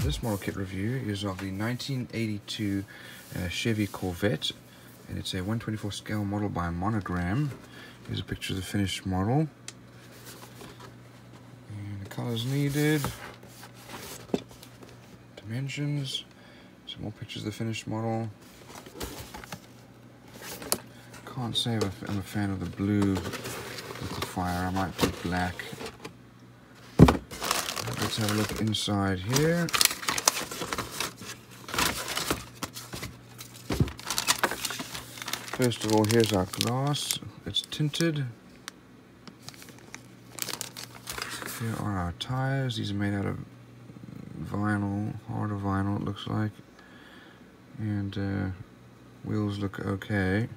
This model kit review is of the 1982 Chevy Corvette, and it's a 1/24 scale model by Monogram. Here's a picture of the finished model, and the colors needed, dimensions, some more pictures of the finished model. Can't say if I'm a fan of the blue with the fire. I might do black. Let's have a look inside here. First of all, here's our glass. It's tinted. Here are our tires. These are made out of vinyl, harder vinyl it looks like. And wheels look okay.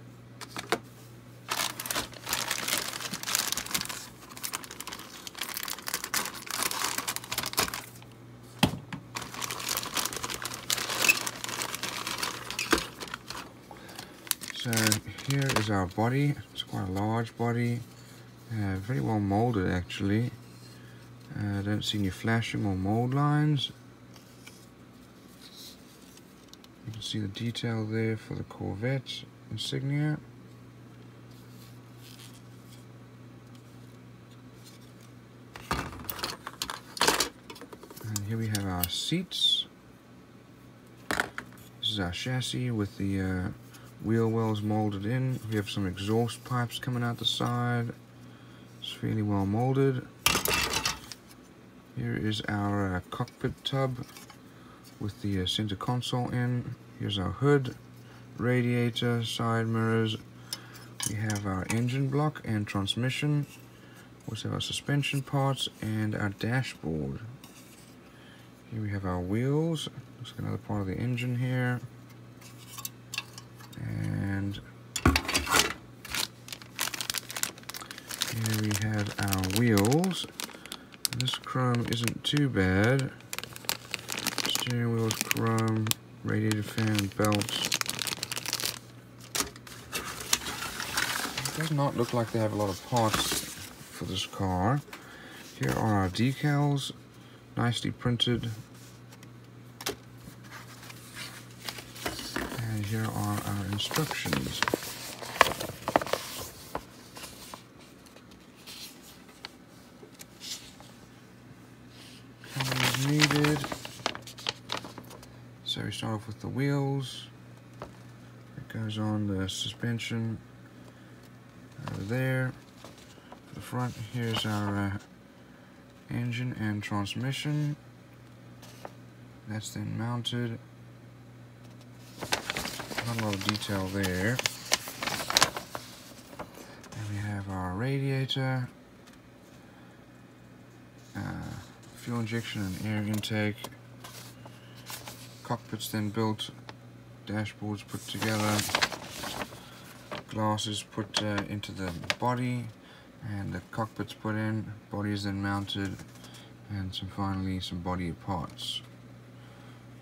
So here is our body. It's quite a large body, very well molded actually. I don't see any flashing or mold lines. You can see the detail there for the Corvette insignia. And here we have our seats. This is our chassis with the wheel wells molded in. We have some exhaust pipes coming out the side. It's fairly well molded. Here is our cockpit tub with the center console in. Here's our hood, radiator, side mirrors. We have our engine block and transmission. We also have our suspension parts and our dashboard. Here we have our wheels. Looks like another part of the engine here. And here we have our wheels. And this chrome isn't too bad. Steering wheel's chrome, radiator fan, belts. It does not look like they have a lot of parts for this car. Here are our decals, nicely printed. And here are our instructions. Colors needed. So we start off with the wheels. It goes on the suspension over there. For the front, here's our engine and transmission. That's then mounted. Not a lot of detail there. And we have our radiator, fuel injection and air intake. Cockpit's then built, dashboards put together, glasses put into the body, and the cockpit's put in, body is then mounted, and finally some body parts.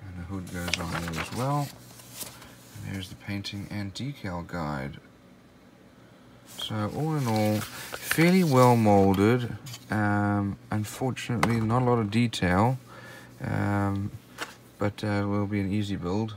And the hood goes on there as well. And there's the painting and decal guide. So all in all, fairly well molded. Unfortunately, not a lot of detail, but will be an easy build.